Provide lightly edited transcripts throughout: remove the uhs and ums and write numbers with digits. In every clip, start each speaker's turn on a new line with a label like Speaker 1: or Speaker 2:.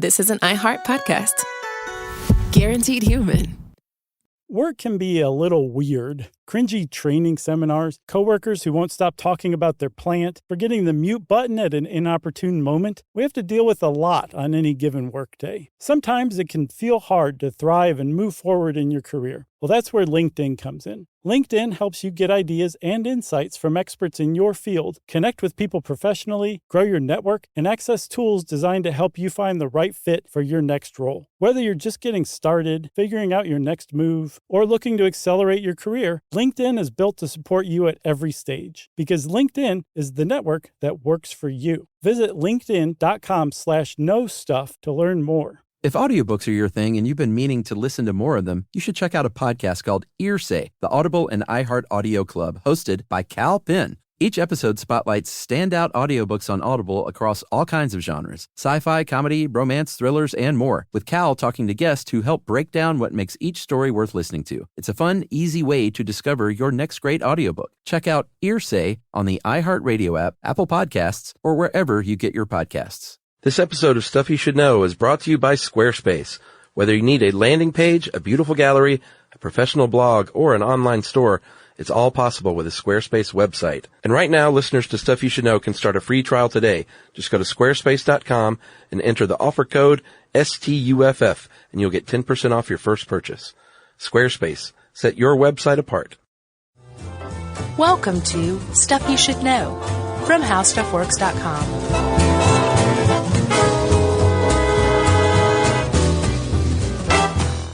Speaker 1: this is an iHeart podcast. Guaranteed human.
Speaker 2: Work can be a little weird. Cringy training seminars, coworkers who won't stop talking about their plant, forgetting the mute button at an inopportune moment. We have to deal with a lot on any given workday. Sometimes it can feel hard to thrive and move forward in your career. Well, that's where LinkedIn comes in. LinkedIn helps you get ideas and insights from experts in your field, connect with people professionally, grow your network, and access tools designed to help you find the right fit for your next role. Whether you're just getting started, figuring out your next move, or looking to accelerate your career, LinkedIn is built to support you at every stage because LinkedIn is the network that works for you. Visit linkedin.com/knowstuff to learn more.
Speaker 3: If audiobooks are your thing and you've been meaning to listen to more of them, you should check out a podcast called Earsay, the Audible and iHeart Audio Club, hosted by Cal Penn. Each episode spotlights standout audiobooks on Audible across all kinds of genres: sci-fi, comedy, romance, thrillers, and more, with Cal talking to guests who help break down what makes each story worth listening to. It's a fun, easy way to discover your next great audiobook. Check out Earsay on the iHeartRadio app, Apple Podcasts, or wherever you get your podcasts.
Speaker 4: This episode of Stuff You Should Know is brought to you by Squarespace. Whether you need a landing page, a beautiful gallery, a professional blog, or an online store, it's all possible with a Squarespace website. And right now, listeners to Stuff You Should Know can start a free trial today. Just go to squarespace.com and enter the offer code STUFF, and you'll get 10% off your first purchase. Squarespace. Set your website apart.
Speaker 5: Welcome to Stuff You Should Know from HowStuffWorks.com.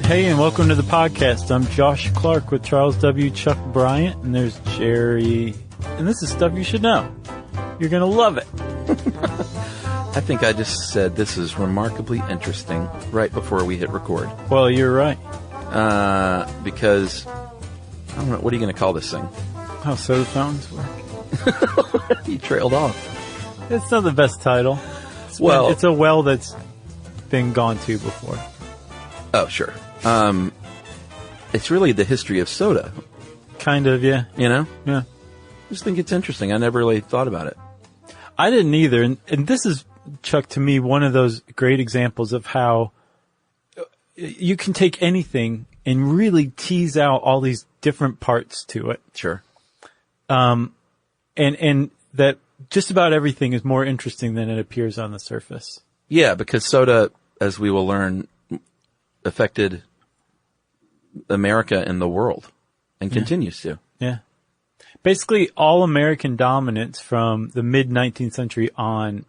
Speaker 6: Hey, and welcome to the podcast. I'm Josh Clark with Charles W. Chuck Bryant, and there's Jerry. And this is Stuff You Should Know. You're going to love it.
Speaker 3: I think I just said this is remarkably interesting right before we hit record.
Speaker 6: Well, you're right.
Speaker 3: Because, I don't know, what are you going to call this thing?
Speaker 6: How soda fountains work.
Speaker 3: You trailed off.
Speaker 6: It's not the best title. It's a well that's been gone to before.
Speaker 3: Oh, sure. It's really the history of soda.
Speaker 6: Kind of, yeah.
Speaker 3: You know?
Speaker 6: Yeah.
Speaker 3: I just think it's interesting. I never really thought about it.
Speaker 6: I didn't either. And this is, Chuck, to me, one of those great examples of how you can take anything and really tease out all these different parts to it.
Speaker 3: Sure.
Speaker 6: And that just about everything is more interesting than it appears on the surface.
Speaker 3: Yeah, because soda, as we will learn, affected America and the world and continues to.
Speaker 6: Yeah. Basically, all American dominance from the mid-19th century on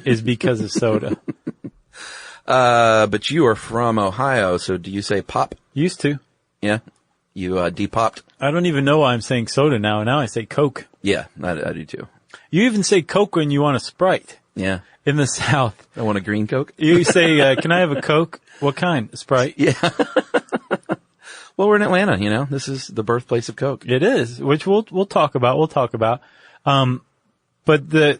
Speaker 6: is because of soda.
Speaker 3: But you are from Ohio, so do you say pop?
Speaker 6: Used to.
Speaker 3: Yeah. You depopped?
Speaker 6: I don't even know why I'm saying soda now. Now I say Coke.
Speaker 3: Yeah, I do too.
Speaker 6: You even say Coke when you want a Sprite.
Speaker 3: Yeah.
Speaker 6: In the South.
Speaker 3: I want a green Coke.
Speaker 6: You say, can I have a Coke? What kind? Sprite?
Speaker 3: Yeah. Well, we're in Atlanta, you know. This is the birthplace of Coke.
Speaker 6: It is, which we'll talk about. But the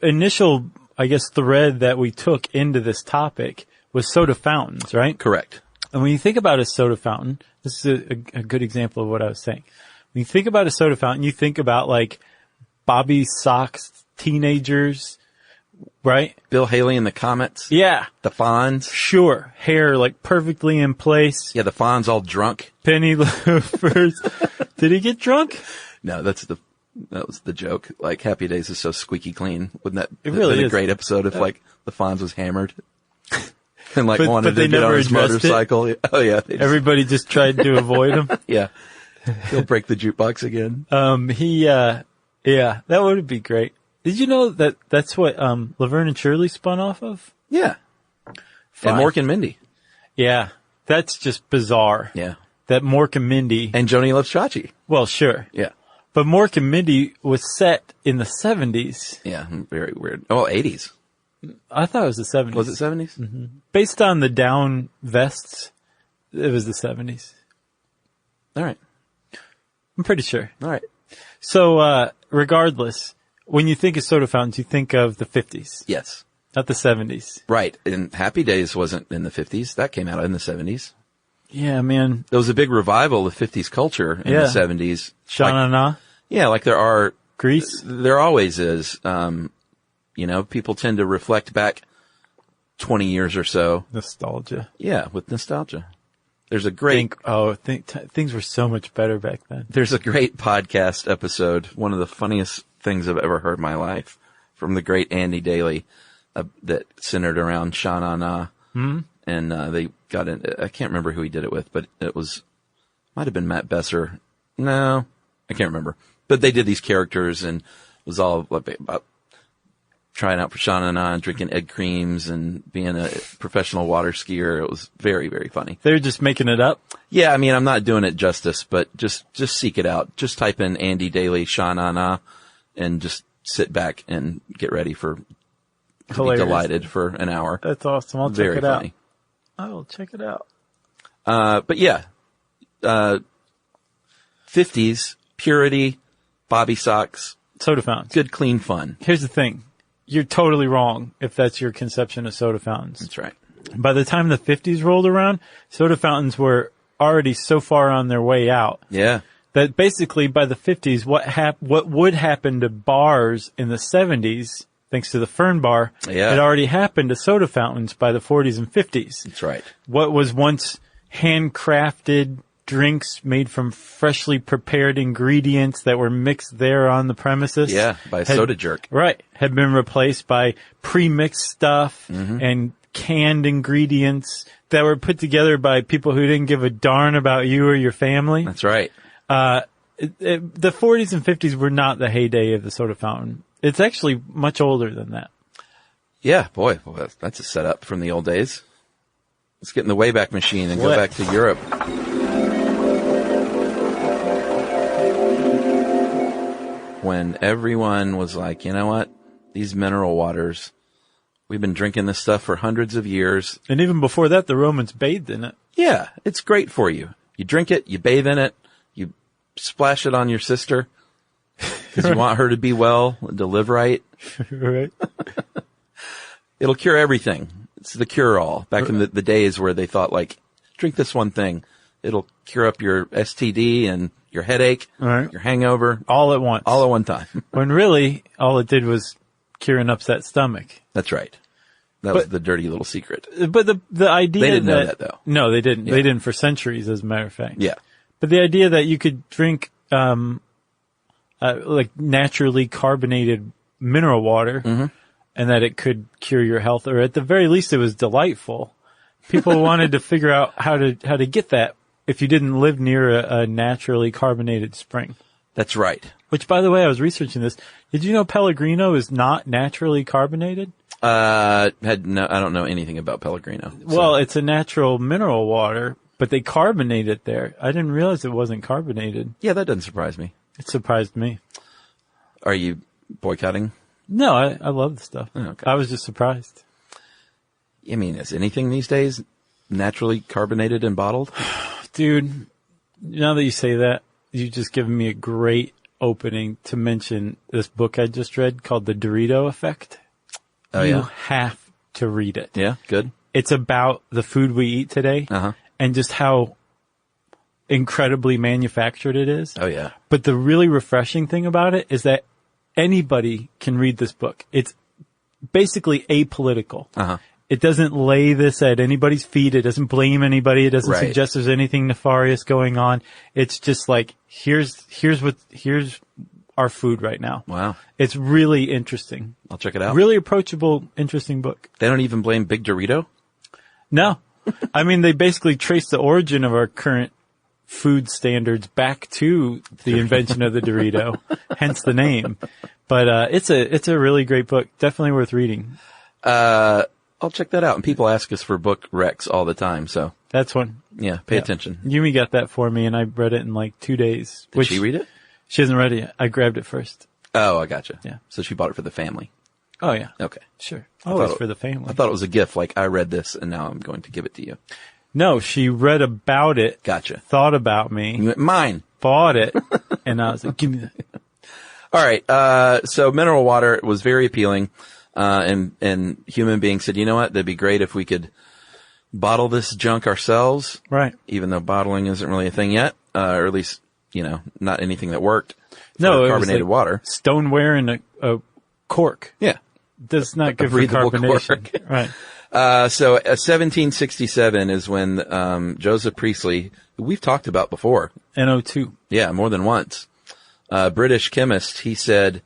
Speaker 6: initial, I guess, thread that we took into this topic was soda fountains, right?
Speaker 3: Correct.
Speaker 6: And when you think about a soda fountain, this is a good example of what I was saying. When you think about a soda fountain, you think about like Bobby Sox teenagers, right?
Speaker 3: Bill Haley and the Comets.
Speaker 6: Yeah.
Speaker 3: The Fonz.
Speaker 6: Sure. Hair like perfectly in place.
Speaker 3: Yeah, the Fonz all drunk.
Speaker 6: Penny loafers. Did he get drunk?
Speaker 3: No, that was the joke. Like, Happy Days is so squeaky clean. Wouldn't that
Speaker 6: it really
Speaker 3: been
Speaker 6: is
Speaker 3: a great episode if like the Fonz was hammered and like
Speaker 6: but
Speaker 3: wanted to get on his motorcycle? It? Oh yeah.
Speaker 6: Everybody just tried to avoid him.
Speaker 3: Yeah. He'll break the jukebox again.
Speaker 6: Yeah, that would be great. Did you know that that's what Laverne and Shirley spun off of?
Speaker 3: Yeah.
Speaker 6: Fine.
Speaker 3: And Mork and Mindy.
Speaker 6: Yeah, that's just bizarre.
Speaker 3: Yeah.
Speaker 6: That Mork and Mindy.
Speaker 3: And Joni Loves Chachi.
Speaker 6: Well, sure.
Speaker 3: Yeah.
Speaker 6: But Mork and Mindy was set in the 70s.
Speaker 3: Yeah, very weird. Oh, 80s.
Speaker 6: I thought it was the 70s.
Speaker 3: Was it 70s?
Speaker 6: Mm-hmm. Based on the down vests, it was the 70s.
Speaker 3: All right.
Speaker 6: I'm pretty sure.
Speaker 3: All right.
Speaker 6: So, regardless, when you think of soda fountains, you think of the 50s.
Speaker 3: Yes.
Speaker 6: Not the 70s.
Speaker 3: Right. And Happy Days wasn't in the 50s. That came out in the 70s.
Speaker 6: Yeah, man.
Speaker 3: There was a big revival of 50s culture in the 70s.
Speaker 6: Sha-na-na.
Speaker 3: Yeah, like there are.
Speaker 6: Grease.
Speaker 3: There always is. You know, people tend to reflect back
Speaker 4: 20 years or so.
Speaker 6: Nostalgia.
Speaker 4: Yeah, with nostalgia. There's a great...
Speaker 6: Things were so much better back then.
Speaker 4: There's a great podcast episode, one of the funniest things I've ever heard in my life, from the great Andy Daly, that centered around Sha Na Na.
Speaker 6: Mm-hmm.
Speaker 4: And they got in... I can't remember who he did it with, but it might have been Matt Besser. No, I can't remember. But they did these characters, and it was all about trying out for Sha Na Na and drinking egg creams and being a professional water skier. It was very, very funny.
Speaker 6: They're just making it up?
Speaker 4: Yeah, I mean, I'm not doing it justice, but just seek it out. Just type in Andy Daly Sha Na Na and just sit back and get ready to be delighted for an hour.
Speaker 6: That's awesome. I'll check it out. I will check it out.
Speaker 4: But yeah, 50s, purity, bobby socks.
Speaker 6: Soda fountains.
Speaker 4: Good, clean fun.
Speaker 6: Here's the thing. You're totally wrong if that's your conception of soda fountains.
Speaker 4: That's right.
Speaker 6: By the time the 50s rolled around, soda fountains were already so far on their way out.
Speaker 4: Yeah.
Speaker 6: That basically by the 50s, what would happen to bars in the 70s, thanks to the Fern Bar, had already happened to soda fountains by the 40s and 50s.
Speaker 4: That's right.
Speaker 6: What was once handcrafted drinks made from freshly prepared ingredients that were mixed there on the premises.
Speaker 4: Yeah, by a soda jerk.
Speaker 6: Right. Had been replaced by pre-mixed stuff and canned ingredients that were put together by people who didn't give a darn about you or your family.
Speaker 4: That's right.
Speaker 6: The 40s and 50s were not the heyday of the soda fountain. It's actually much older than that.
Speaker 4: Yeah, boy, that's a setup from the old days. Let's get in the Wayback Machine and go back to Europe. When everyone was like, you know what? These mineral waters, we've been drinking this stuff for hundreds of years.
Speaker 6: And even before that, the Romans bathed in it.
Speaker 4: Yeah, it's great for you. You drink it, you bathe in it, you splash it on your sister because you want her to be well and to live right.
Speaker 6: Right.
Speaker 4: It'll cure everything. It's the cure-all. Back in the days where they thought, like, drink this one thing. It'll cure up your STD and your headache, your hangover.
Speaker 6: All at once.
Speaker 4: All at one time.
Speaker 6: When really, all it did was cure an upset stomach.
Speaker 4: That's right. That was the dirty little secret.
Speaker 6: But the idea
Speaker 4: They didn't know that, though.
Speaker 6: No, they didn't.
Speaker 4: Yeah.
Speaker 6: They didn't for centuries, as a matter of fact.
Speaker 4: Yeah.
Speaker 6: But the idea that you could drink, like naturally carbonated mineral water and that it could cure your health, or at the very least it was delightful. People wanted to figure out how to get that if you didn't live near a naturally carbonated spring.
Speaker 4: That's right.
Speaker 6: Which, by the way, I was researching this. Did you know Pellegrino is not naturally carbonated?
Speaker 4: I don't know anything about Pellegrino. So.
Speaker 6: Well, it's a natural mineral water, but they carbonate it there. I didn't realize it wasn't carbonated.
Speaker 4: Yeah, that doesn't surprise me.
Speaker 6: It surprised me.
Speaker 4: Are you boycotting?
Speaker 6: No, I love the stuff.
Speaker 4: Oh, okay.
Speaker 6: I was just surprised.
Speaker 4: I mean, is anything these days naturally carbonated and bottled?
Speaker 6: Dude, now that you say that, you've just given me a great opening to mention this book I just read called The Dorito Effect.
Speaker 4: Oh,
Speaker 6: you
Speaker 4: yeah?
Speaker 6: have to read it.
Speaker 4: Yeah, good.
Speaker 6: It's about the food we eat today and just how incredibly manufactured it is.
Speaker 4: Oh, yeah.
Speaker 6: But the really refreshing thing about it is that anybody can read this book. It's basically apolitical. It doesn't lay this at anybody's feet. It doesn't blame anybody. It doesn't suggest there's anything nefarious going on. It's just like, here's our food right now.
Speaker 4: Wow.
Speaker 6: It's really interesting.
Speaker 4: I'll check it out.
Speaker 6: Really approachable, interesting book.
Speaker 4: They don't even blame Big Dorito?
Speaker 6: No. I mean, they basically trace the origin of our current food standards back to the invention of the Dorito, hence the name. But it's a really great book. Definitely worth reading.
Speaker 4: I'll check that out. And people ask us for book recs all the time, so.
Speaker 6: That's one.
Speaker 4: Yeah, pay attention.
Speaker 6: Yumi got that for me, and I read it in like 2 days.
Speaker 4: Did she read it?
Speaker 6: She hasn't read it yet. I grabbed it first.
Speaker 4: Oh, I gotcha.
Speaker 6: Yeah.
Speaker 4: So she bought it for the family.
Speaker 6: Oh, yeah.
Speaker 4: Okay.
Speaker 6: Sure. Always for the family.
Speaker 4: I thought it was a gift, like I read this and now I'm going to give it to you.
Speaker 6: No, she read about it.
Speaker 4: Gotcha.
Speaker 6: Thought about me.
Speaker 4: You went, mine.
Speaker 6: Bought it. And I was like, give me that.
Speaker 4: All right. So mineral water was very appealing. And human beings said, you know what? That'd be great if we could bottle this junk ourselves.
Speaker 6: Right.
Speaker 4: Even though bottling isn't really a thing yet, or at least, not anything that worked.
Speaker 6: No,
Speaker 4: carbonated water.
Speaker 6: Stoneware and a cork.
Speaker 4: Yeah.
Speaker 6: That's not good for
Speaker 4: breathable
Speaker 6: carbonation.
Speaker 4: cork.
Speaker 6: Right.
Speaker 4: So 1767 is when Joseph Priestley, who we've talked about before.
Speaker 6: NO2.
Speaker 4: Yeah, more than once. British chemist, he said,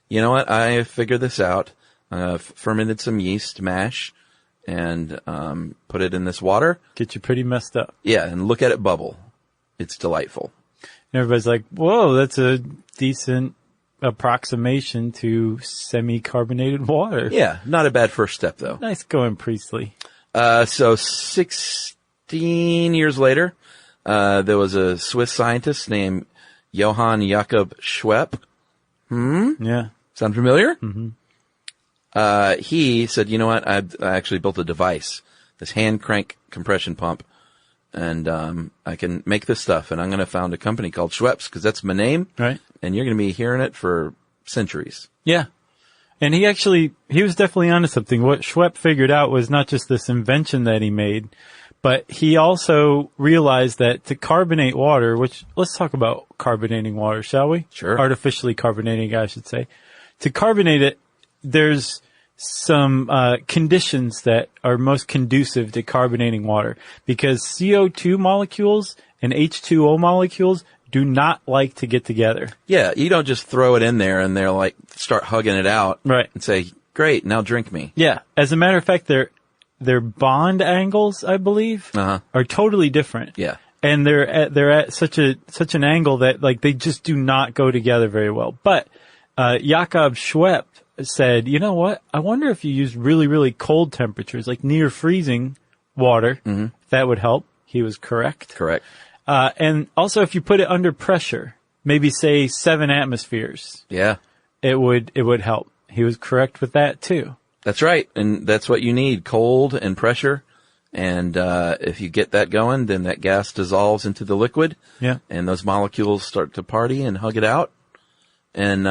Speaker 4: you know what, I figured this out. Fermented some yeast mash and put it in this water.
Speaker 6: Get you pretty messed up.
Speaker 4: Yeah, and look at it bubble. It's delightful.
Speaker 6: And everybody's like, whoa, that's a decent approximation to semi-carbonated water.
Speaker 4: Yeah, not a bad first step, though.
Speaker 6: Nice going, Priestley.
Speaker 4: So 16 years later, there was a Swiss scientist named Johann Jakob Schwepp.
Speaker 6: Yeah.
Speaker 4: Sound familiar? Mm-hmm. He said, you know what, I actually built a device, this hand crank compression pump, and I can make this stuff, and I'm going to found a company called Schweppes, because that's my name.
Speaker 6: Right.
Speaker 4: And you're going to be hearing it for centuries.
Speaker 6: Yeah. And he was definitely onto something. What Schwepp figured out was not just this invention that he made, but he also realized that to carbonate water, which, let's talk about carbonating water, shall we?
Speaker 4: Sure.
Speaker 6: Artificially carbonating, I should say. To carbonate it, there's some conditions that are most conducive to carbonating water, because CO2 molecules and H2O molecules do not like to get together.
Speaker 4: Yeah, you don't just throw it in there and they're like, start hugging it out.
Speaker 6: Right.
Speaker 4: And say, great, now drink me.
Speaker 6: Yeah. As a matter of fact, their bond angles, I believe, are totally different.
Speaker 4: Yeah.
Speaker 6: And they're at such an angle that like they just do not go together very well. But Jakob Schwepp said, you know what? I wonder if you use really, really cold temperatures, like near freezing water, that would help. He was correct.
Speaker 4: Correct.
Speaker 6: And also if you put it under pressure, maybe say 7 atmospheres,
Speaker 4: Yeah.
Speaker 6: it would help. He was correct with that too.
Speaker 4: That's right. And that's what you need, cold and pressure. And if you get that going, then that gas dissolves into the liquid.
Speaker 6: Yeah.
Speaker 4: And those molecules start to party and hug it out. And,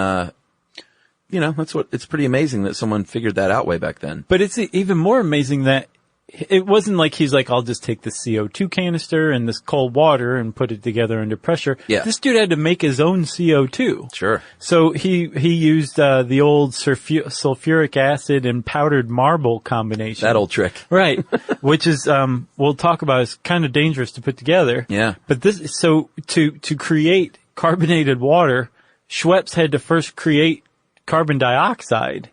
Speaker 4: it's pretty amazing that someone figured that out way back then.
Speaker 6: But it's even more amazing that it wasn't like he's like, I'll just take the CO2 canister and this cold water and put it together under pressure.
Speaker 4: Yeah.
Speaker 6: This dude had to make his own CO2.
Speaker 4: Sure.
Speaker 6: So he used the old sulfuric acid and powdered marble combination.
Speaker 4: That old trick.
Speaker 6: Right. Which is, we'll talk about, is kind of dangerous to put together.
Speaker 4: Yeah.
Speaker 6: But to create carbonated water, Schweppes had to first create carbon dioxide.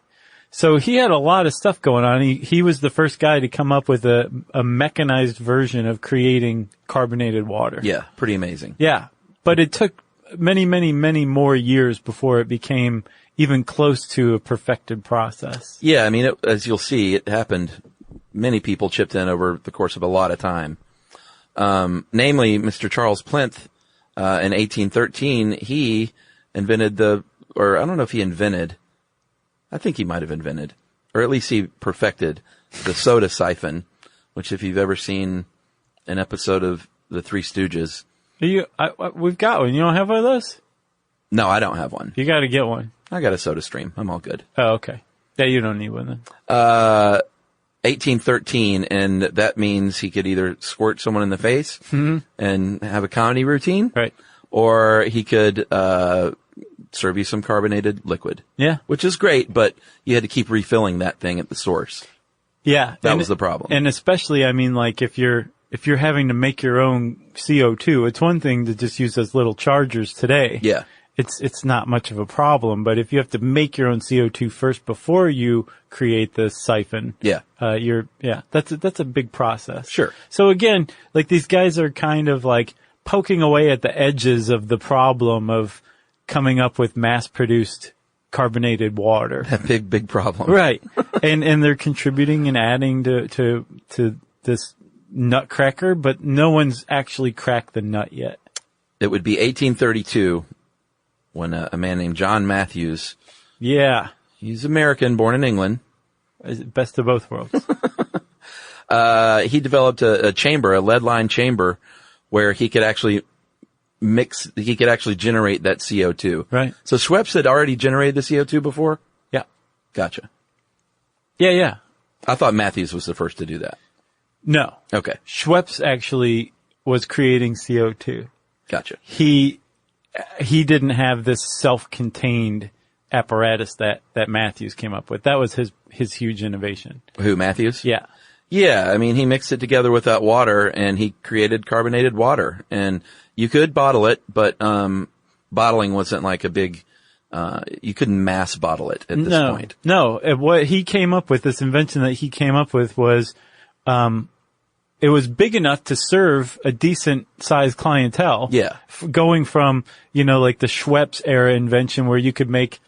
Speaker 6: So he had a lot of stuff going on. He was the first guy to come up with a mechanized version of creating carbonated water.
Speaker 4: Yeah. Pretty amazing.
Speaker 6: Yeah. But it took many, many, many more years before it became even close to a perfected process.
Speaker 4: Yeah. I mean, as you'll see, it happened. Many people chipped in over the course of a lot of time. Namely, Mr. Charles Plinth, in 1813, he invented I don't know if he invented, I think he might have invented, or at least he perfected the soda siphon, which if you've ever seen an episode of The Three Stooges.
Speaker 6: We've got one. You don't have one of those?
Speaker 4: No, I don't have one.
Speaker 6: You got to get one.
Speaker 4: I got a Soda Stream. I'm all good.
Speaker 6: Oh, okay. Yeah, you don't need one then.
Speaker 4: 1813, and that means he could either squirt someone in the face and have a comedy routine.
Speaker 6: Right.
Speaker 4: Or he could, serve you some carbonated liquid.
Speaker 6: Yeah.
Speaker 4: Which is great, but you had to keep refilling that thing at the source.
Speaker 6: Yeah.
Speaker 4: That was the problem.
Speaker 6: And especially, I mean, like if you're having to make your own CO2, it's one thing to just use those little chargers today.
Speaker 4: Yeah.
Speaker 6: It's not much of a problem, but if you have to make your own CO2 first before you create the siphon.
Speaker 4: Yeah.
Speaker 6: That's a big process.
Speaker 4: Sure.
Speaker 6: So again, like these guys are kind of like poking away at the edges of the problem of coming up with mass-produced carbonated water.
Speaker 4: That big problem.
Speaker 6: Right. and they're contributing and adding to this nutcracker, but no one's actually cracked the nut yet.
Speaker 4: It would be 1832 when a man named John Matthews.
Speaker 6: Yeah.
Speaker 4: He's American, born in England.
Speaker 6: Best of both worlds.
Speaker 4: He developed a chamber, a lead-lined chamber, where he could actually generate that CO2.
Speaker 6: Right.
Speaker 4: So Schweppes had already generated the CO2 before?
Speaker 6: Yeah.
Speaker 4: Gotcha.
Speaker 6: Yeah.
Speaker 4: I thought Matthews was the first to do that.
Speaker 6: No.
Speaker 4: Okay.
Speaker 6: Schweppes actually was creating CO2.
Speaker 4: Gotcha.
Speaker 6: He didn't have this self-contained apparatus that Matthews came up with. That was his huge innovation.
Speaker 4: Who, Matthews?
Speaker 6: Yeah.
Speaker 4: Yeah, I mean, he mixed it together with that water, and he created carbonated water. And you could bottle it, but bottling wasn't like a big. You couldn't mass bottle it at this point.
Speaker 6: No, what he came up with, this invention that he came up with was, it was big enough to serve a decent sized clientele.
Speaker 4: Yeah.
Speaker 6: Going from, like the Schweppes era invention where you could make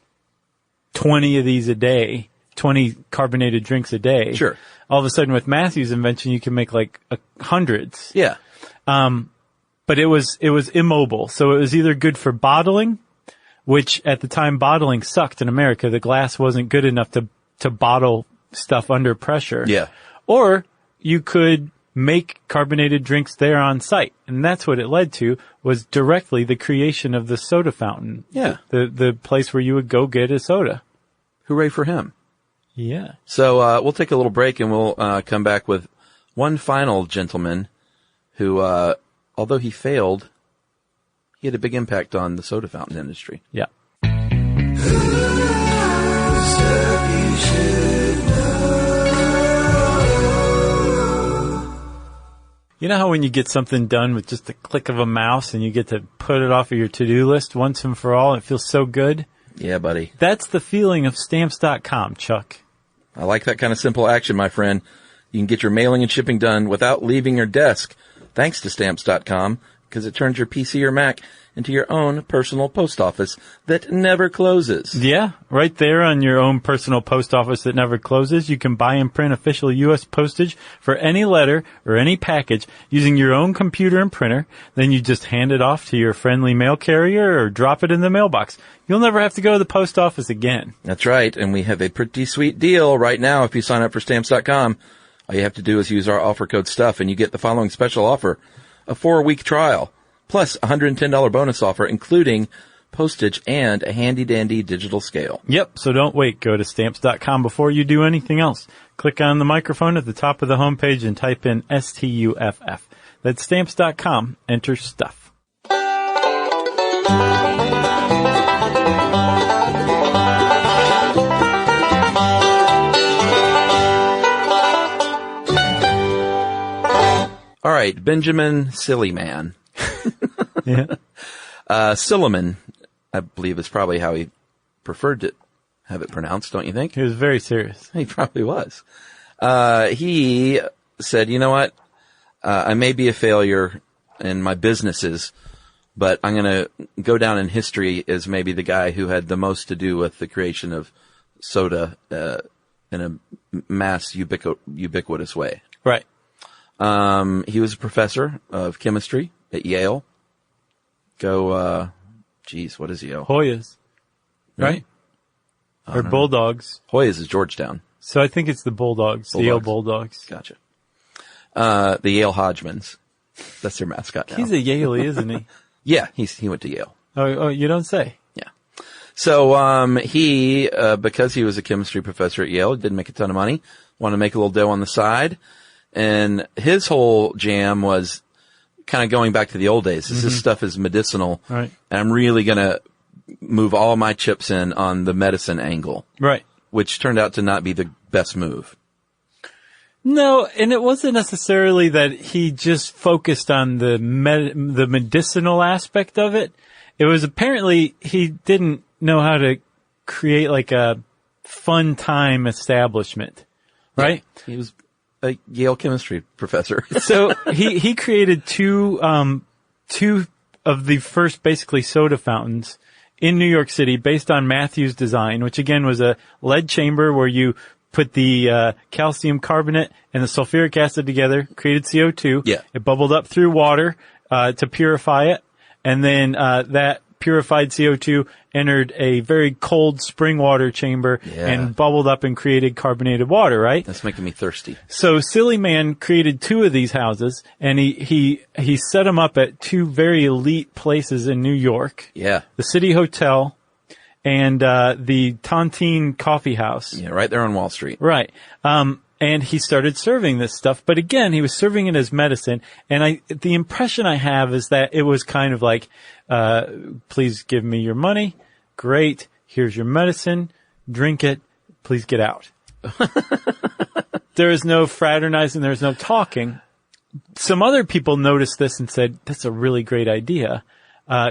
Speaker 6: 20 of these a day, 20 carbonated drinks a day.
Speaker 4: Sure.
Speaker 6: All of a sudden with Matthew's invention, you can make like hundreds.
Speaker 4: Yeah.
Speaker 6: But it was immobile. So it was either good for bottling, which at the time bottling sucked in America. The glass wasn't good enough to bottle stuff under pressure.
Speaker 4: Yeah.
Speaker 6: Or you could make carbonated drinks there on site. And that's what it led to, was directly the creation of the soda fountain.
Speaker 4: Yeah.
Speaker 6: The place where you would go get a soda.
Speaker 4: Hooray for him.
Speaker 6: Yeah.
Speaker 4: So we'll take a little break, and we'll come back with one final gentleman who, although he failed, he had a big impact on the soda fountain industry.
Speaker 6: Yeah. You know how when you get something done with just the click of a mouse and you get to put it off of your to-do list once and for all, it feels so good?
Speaker 4: Yeah, buddy.
Speaker 6: That's the feeling of Stamps.com, Chuck.
Speaker 4: I like that kind of simple action, my friend. You can get your mailing and shipping done without leaving your desk, thanks to Stamps.com, because it turns your PC or Mac into your own personal post office that never closes.
Speaker 6: Yeah, right there on your own personal post office that never closes. You can buy and print official U.S. postage for any letter or any package using your own computer and printer. Then you just hand it off to your friendly mail carrier or drop it in the mailbox. You'll never have to go to the post office again.
Speaker 4: That's right, and we have a pretty sweet deal right now if you sign up for Stamps.com. All you have to do is use our offer code STUFF, and you get the following special offer: a 4-week trial, plus a $110 bonus offer, including postage and a handy-dandy digital scale.
Speaker 6: Yep, so don't wait. Go to Stamps.com before you do anything else. Click on the microphone at the top of the homepage and type in STUFF. That's Stamps.com. Enter STUFF.
Speaker 4: All right, Benjamin Sillyman.
Speaker 6: Yeah.
Speaker 4: Silliman, I believe, is probably how he preferred to have it pronounced, don't you think?
Speaker 6: He was very serious.
Speaker 4: He probably was. He said, you know what? I may be a failure in my businesses, but I'm going to go down in history as maybe the guy who had the most to do with the creation of soda in a mass ubiquitous way.
Speaker 6: Right.
Speaker 4: He was a professor of chemistry at Yale. What is Yale?
Speaker 6: Hoyas. Right? Or Bulldogs.
Speaker 4: Hoyas is Georgetown.
Speaker 6: So I think it's the Bulldogs. The Yale Bulldogs.
Speaker 4: Gotcha. The Yale Hodgmans. That's their mascot now.
Speaker 6: He's a Yaley, isn't he?
Speaker 4: Yeah, he went to Yale.
Speaker 6: Oh, you don't say.
Speaker 4: Yeah. So, he, because he was a chemistry professor at Yale, didn't make a ton of money, wanted to make a little dough on the side. And his whole jam was kind of going back to the old days. This stuff is medicinal.
Speaker 6: Right.
Speaker 4: And I'm really going to move all my chips in on the medicine angle.
Speaker 6: Right.
Speaker 4: Which turned out to not be the best move.
Speaker 6: No, and it wasn't necessarily that he just focused on the medicinal aspect of it. It was apparently he didn't know how to create like a fun time establishment. Right?
Speaker 4: Yeah, he was a Yale chemistry professor.
Speaker 6: So he created two of the first basically soda fountains in New York City based on Matthew's design, which again was a lead chamber where you put the calcium carbonate and the sulfuric acid together, created CO2.
Speaker 4: Yeah.
Speaker 6: It bubbled up through water to purify it, and then that purified CO2 entered a very cold spring water chamber and bubbled up and created carbonated water, right?
Speaker 4: That's making me thirsty.
Speaker 6: So Silly Man created two of these houses, and he set them up at two very elite places in New York.
Speaker 4: Yeah.
Speaker 6: The City Hotel and the Tontine Coffee House.
Speaker 4: Yeah, right there on Wall Street.
Speaker 6: Right. And he started serving this stuff. But again, he was serving it as medicine. And the impression I have is that it was kind of like, please give me your money. Great. Here's your medicine. Drink it. Please get out. There is no fraternizing. There's no talking. Some other people noticed this and said, that's a really great idea.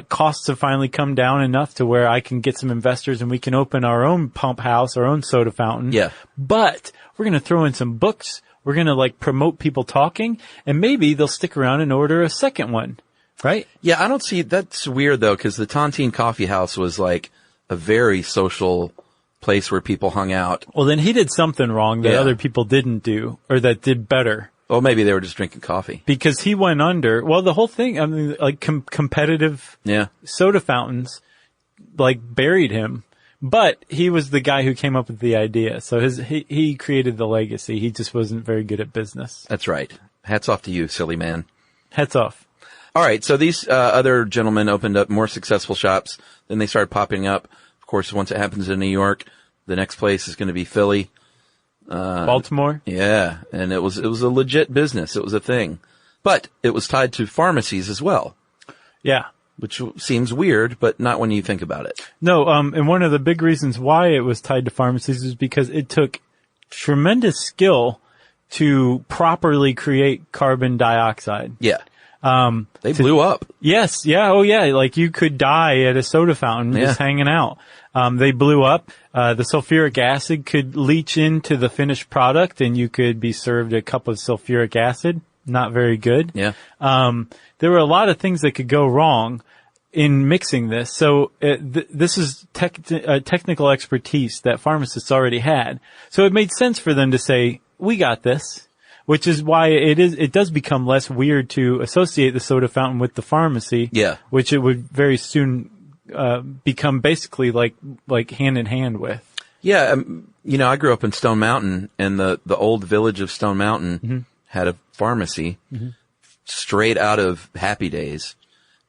Speaker 6: Costs have finally come down enough to where I can get some investors and we can open our own pump house, our own soda fountain.
Speaker 3: Yeah.
Speaker 6: But we're going to throw in some books. We're going to like promote people talking, and maybe they'll stick around and order a second one. Right?
Speaker 3: Yeah, I don't see, that's weird though, because the Tontine Coffee House was like a very social place where people hung out.
Speaker 6: Well, then he did something wrong that other people didn't do, or that did better.
Speaker 3: Well, maybe they were just drinking coffee.
Speaker 6: Because he went under, well, the whole thing, I mean, like competitive soda fountains, like buried him. But he was the guy who came up with the idea. So he created the legacy. He just wasn't very good at business.
Speaker 3: That's right. Hats off to you, silly man.
Speaker 6: Hats off.
Speaker 3: All right. So these other gentlemen opened up more successful shops. Then they started popping up. Of course, once it happens in New York, the next place is going to be Philly.
Speaker 6: Baltimore?
Speaker 3: Yeah. And it was a legit business. It was a thing. But it was tied to pharmacies as well.
Speaker 6: Yeah.
Speaker 3: Which seems weird, but not when you think about it.
Speaker 6: No, and one of the big reasons why it was tied to pharmacies is because it took tremendous skill to properly create carbon dioxide.
Speaker 3: Yeah. They blew up.
Speaker 6: Yes. Yeah. Oh, yeah. Like you could die at a soda fountain just hanging out. They blew up. The sulfuric acid could leach into the finished product and you could be served a cup of sulfuric acid. Not very good.
Speaker 3: Yeah.
Speaker 6: There were a lot of things that could go wrong in mixing this. So this is technical expertise that pharmacists already had. So it made sense for them to say, we got this, which is why it does become less weird to associate the soda fountain with the pharmacy.
Speaker 3: Yeah.
Speaker 6: Which it would very soon become basically like hand in hand with.
Speaker 3: Yeah. I grew up in Stone Mountain, and the old village of Stone Mountain had a pharmacy straight out of Happy Days.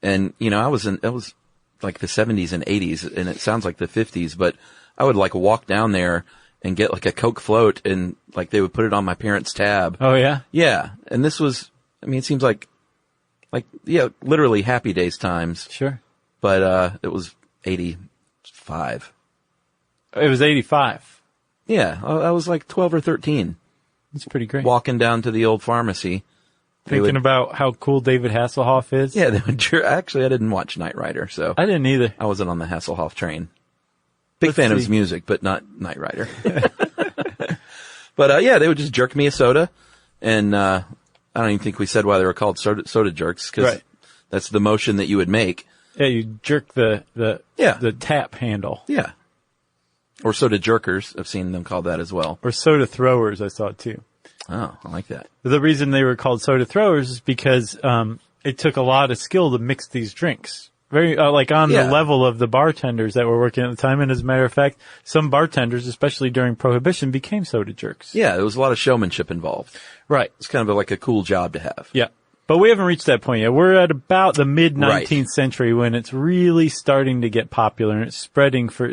Speaker 3: And, it was like the 70s and 80s, and it sounds like the 50s, but I would like walk down there and get like a Coke float, and like they would put it on my parents' tab.
Speaker 6: Oh, yeah?
Speaker 3: Yeah. And this was, it seems like, literally Happy Days times.
Speaker 6: Sure.
Speaker 3: But, it was 85.
Speaker 6: It was 85.
Speaker 3: Yeah. I was like 12 or 13.
Speaker 6: That's pretty great.
Speaker 3: Walking down to the old pharmacy.
Speaker 6: Thinking about how cool David Hasselhoff is?
Speaker 3: Yeah, actually, I didn't watch Knight Rider, so.
Speaker 6: I didn't either.
Speaker 3: I wasn't on the Hasselhoff train. Big fan of his music, but not Knight Rider. But, they would just jerk me a soda, and, I don't even think we said why they were called soda jerks, because that's the motion that you would make.
Speaker 6: Yeah, you jerk the tap handle.
Speaker 3: Yeah. Or soda jerkers. I've seen them called that as well.
Speaker 6: Or soda throwers, I saw it too.
Speaker 3: Oh, I like that.
Speaker 6: The reason they were called soda throwers is because it took a lot of skill to mix these drinks. Very the level of the bartenders that were working at the time. And as a matter of fact, some bartenders, especially during Prohibition, became soda jerks.
Speaker 3: Yeah, there was a lot of showmanship involved.
Speaker 6: Right.
Speaker 3: It's kind of like a cool job to have.
Speaker 6: Yeah. But we haven't reached that point yet. We're at about the mid-19th century when it's really starting to get popular and it's spreading through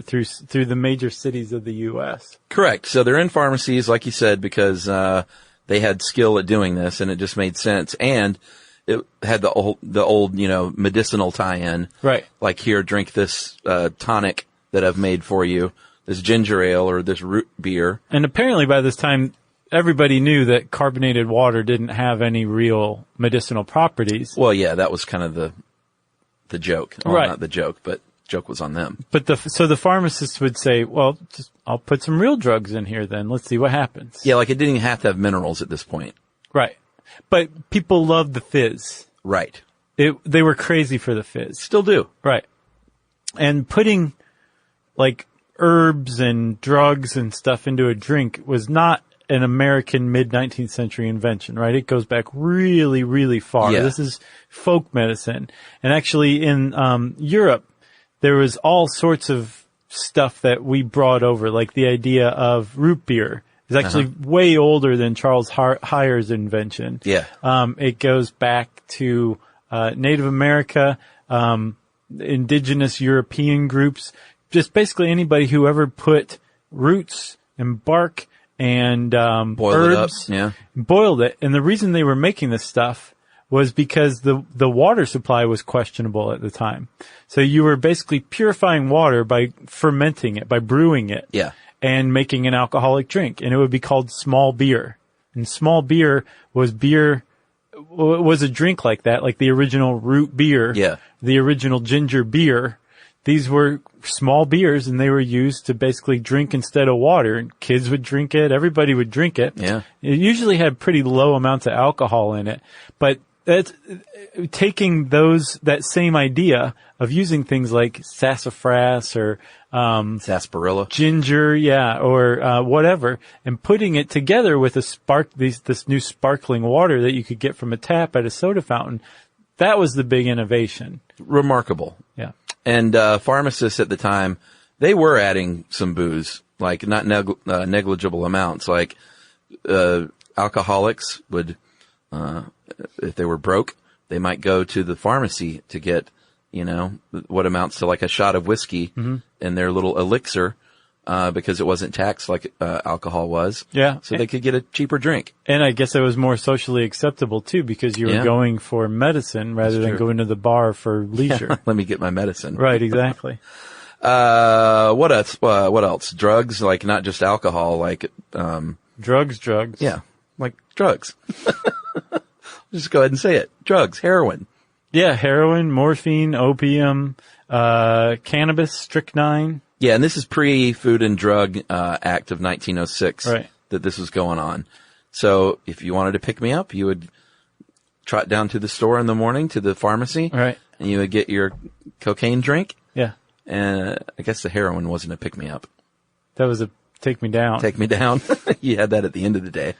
Speaker 6: the major cities of the U.S.
Speaker 3: Correct. So they're in pharmacies, like you said, because they had skill at doing this, and it just made sense. And it had the old medicinal tie-in.
Speaker 6: Right.
Speaker 3: Like, here, drink this tonic that I've made for you, this ginger ale or this root beer.
Speaker 6: And apparently by this time, everybody knew that carbonated water didn't have any real medicinal properties.
Speaker 3: Well, yeah, that was kind of the joke. Well,
Speaker 6: right.
Speaker 3: Not the joke, but joke was on them.
Speaker 6: But so the pharmacists would say, well, I'll put some real drugs in here then. Let's see what happens.
Speaker 3: Yeah, like it didn't even have to have minerals at this point.
Speaker 6: Right. But people loved the fizz.
Speaker 3: Right.
Speaker 6: They were crazy for the fizz.
Speaker 3: Still do.
Speaker 6: Right. And putting like herbs and drugs and stuff into a drink was not an American mid-19th century invention, right? It goes back really, really far.
Speaker 3: Yeah.
Speaker 6: This is folk medicine. And actually in Europe, there was all sorts of stuff that we brought over, like the idea of root beer is actually way older than Charles Heyer's invention.
Speaker 3: Yeah.
Speaker 6: It goes back to Native America, indigenous European groups, just basically anybody who ever put roots and bark and herbs, boiled it. And the reason they were making this stuff was because the water supply was questionable at the time. So you were basically purifying water by fermenting it, by brewing it.
Speaker 3: Yeah.
Speaker 6: And making an alcoholic drink. And it would be called small beer. And small beer was a drink like that, like the original root beer.
Speaker 3: Yeah.
Speaker 6: The original ginger beer. These were small beers, and they were used to basically drink instead of water. And kids would drink it. Everybody would drink it.
Speaker 3: Yeah.
Speaker 6: It usually had pretty low amounts of alcohol in it. But that's taking that same idea of using things like sassafras or
Speaker 3: sarsaparilla,
Speaker 6: ginger, or whatever, and putting it together with this new sparkling water that you could get from a tap at a soda fountain. That was the big innovation.
Speaker 3: Remarkable.
Speaker 6: Yeah.
Speaker 3: And pharmacists at the time, they were adding some booze, like not negligible amounts. Like alcoholics would, if they were broke, they might go to the pharmacy to get, what amounts to like a shot of whiskey in their little elixir, because it wasn't taxed like alcohol was.
Speaker 6: Yeah.
Speaker 3: So they could get a cheaper drink.
Speaker 6: And I guess it was more socially acceptable too, because you were going for medicine rather than going to the bar for leisure.
Speaker 3: Let me get my medicine.
Speaker 6: Right, exactly.
Speaker 3: What else? What else? Drugs, like not just alcohol, like
Speaker 6: Drugs.
Speaker 3: Yeah, like drugs. Just go ahead and say it. Drugs, heroin.
Speaker 6: Yeah, heroin, morphine, opium, cannabis, strychnine.
Speaker 3: Yeah, and this is pre-Food and Drug Act of 1906
Speaker 6: right.
Speaker 3: that this was going on. So if you wanted to pick me up, you would trot down to the store in the morning, to the pharmacy,
Speaker 6: right,
Speaker 3: and you would get your cocaine drink.
Speaker 6: Yeah.
Speaker 3: And I guess the heroin wasn't a pick-me-up.
Speaker 6: That was a take me down.
Speaker 3: Take me down. You had that at the end of the day.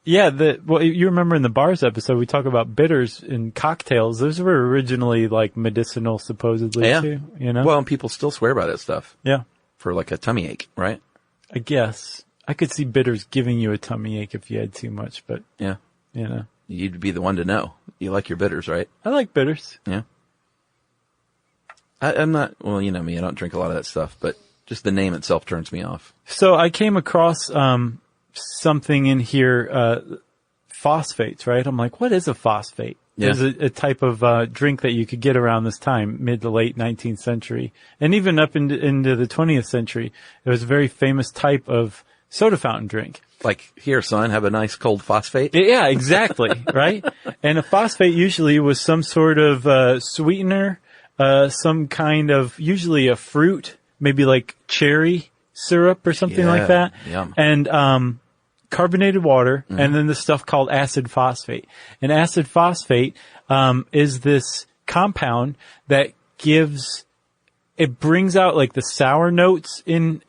Speaker 6: Yeah, you remember in the bars episode, we talk about bitters in cocktails. Those were originally like medicinal, supposedly, too,
Speaker 3: Well, and people still swear by that stuff.
Speaker 6: Yeah.
Speaker 3: For like a tummy ache, right?
Speaker 6: I guess. I could see bitters giving you a tummy ache if you had too much, but.
Speaker 3: Yeah. You'd be the one to know. You like your bitters, right?
Speaker 6: I like bitters.
Speaker 3: Yeah. I'm not, well, you know me, I don't drink a lot of that stuff, but just the name itself turns me off.
Speaker 6: So I came across, something in here, phosphates, right? I'm like, what is a phosphate?
Speaker 3: Yeah.
Speaker 6: There's a type of drink that you could get around this time, mid to late 19th century. And even up into the 20th century, it was a very famous type of soda fountain drink.
Speaker 3: Like, here, son, have a nice cold phosphate.
Speaker 6: Yeah, exactly, right? And a phosphate usually was some sort of sweetener, some kind of, usually a fruit, maybe like cherry syrup or something like that.
Speaker 3: Yum.
Speaker 6: And carbonated water, and then this stuff called acid phosphate. And acid phosphate is this compound that it brings out like the sour notes in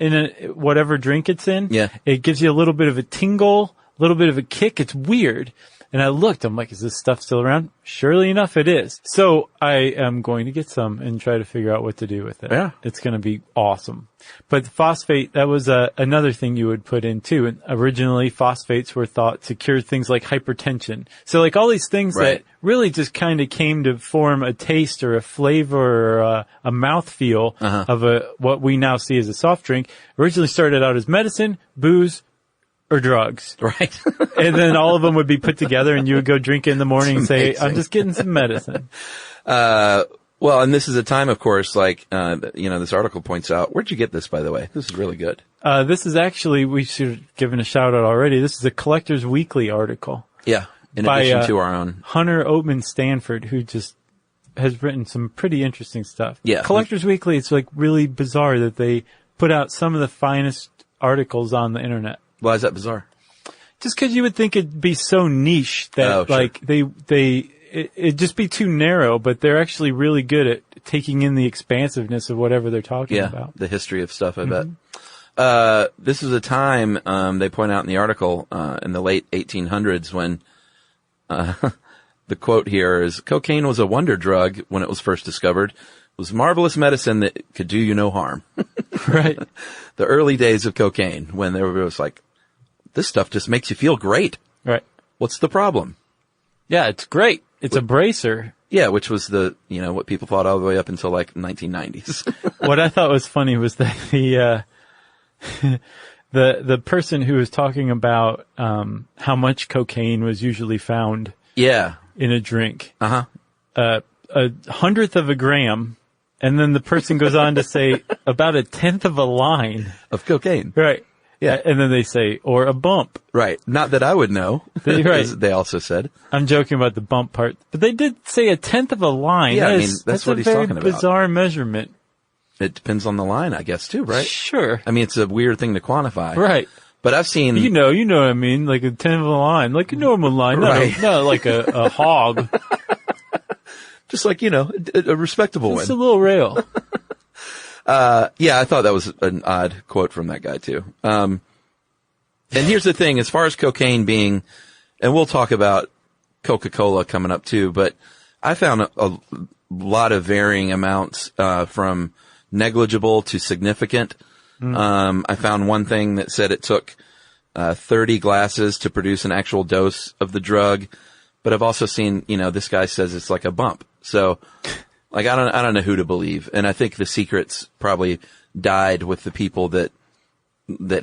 Speaker 6: whatever drink it's in.
Speaker 3: Yeah.
Speaker 6: It gives you a little bit of a tingle, a little bit of a kick. It's weird. And I looked, I'm like, is this stuff still around? Surely enough, it is. So I am going to get some and try to figure out what to do with it.
Speaker 3: Yeah.
Speaker 6: It's going to be awesome. But phosphate, that was another thing you would put in too. And originally phosphates were thought to cure things like hypertension. So like all these things that really just kind of came to form a taste or a flavor or a mouthfeel of what we now see as a soft drink originally started out as medicine, booze, or drugs.
Speaker 3: Right.
Speaker 6: And then all of them would be put together and you would go drink it in the morning and say, I'm just getting some medicine.
Speaker 3: Well, and this is a time, of course, like, this article points out. Where'd you get this, by the way? This is really good.
Speaker 6: This is actually, we should have given a shout out already. This is a Collector's Weekly article.
Speaker 3: Yeah. In
Speaker 6: by,
Speaker 3: addition to our own.
Speaker 6: Hunter Oatman Stanford, who just has written some pretty interesting stuff.
Speaker 3: Yeah.
Speaker 6: Collector's Weekly, it's like really bizarre that they put out some of the finest articles on the internet.
Speaker 3: Why is that bizarre?
Speaker 6: Just because you would think it'd be so niche that like it'd just be too narrow, but they're actually really good at taking in the expansiveness of whatever they're talking about.
Speaker 3: The history of stuff, I bet. This is a time, they point out in the article, in the late 1800s when, the quote here is, cocaine was a wonder drug when it was first discovered. It was marvelous medicine that could do you no harm.
Speaker 6: Right.
Speaker 3: The early days of cocaine when there was like, this stuff just makes you feel great.
Speaker 6: Right.
Speaker 3: What's the problem?
Speaker 6: Yeah, it's great. It's a bracer.
Speaker 3: Yeah, which was what people thought all the way up until like 1990s.
Speaker 6: What I thought was funny was that the person who was talking about how much cocaine was usually found in a drink. A 100th of a gram, and then the person goes on to say about 1/10 of a line
Speaker 3: of cocaine.
Speaker 6: Right.
Speaker 4: Yeah.
Speaker 6: And then they say, or a bump.
Speaker 4: Right. Not that I would know.
Speaker 6: Right.
Speaker 4: As they also said.
Speaker 6: I'm joking about the bump part, but they did say 1/10 of a line.
Speaker 4: Yeah,
Speaker 6: That's
Speaker 4: what
Speaker 6: a
Speaker 4: he's
Speaker 6: very
Speaker 4: talking about.
Speaker 6: bizarre measurement.
Speaker 4: It depends on the line, I guess, too, right?
Speaker 6: Sure.
Speaker 4: I mean, it's a weird thing to quantify.
Speaker 6: Right.
Speaker 4: But I've seen...
Speaker 6: You know what I mean? Like 1/10 of a line, like a normal line,
Speaker 4: Right.
Speaker 6: not like a hog.
Speaker 4: Just like, a respectable
Speaker 6: Just a
Speaker 4: one.
Speaker 6: little rail.
Speaker 4: Yeah, I thought that was an odd quote from that guy, too. And here's the thing, as far as cocaine being... And we'll talk about Coca-Cola coming up, too, but I found a lot of varying amounts from negligible to significant. I found one thing that said it took 30 glasses to produce an actual dose of the drug, but I've also seen, this guy says it's like a bump. So, like, I don't know who to believe, and I think the secrets probably died with the people that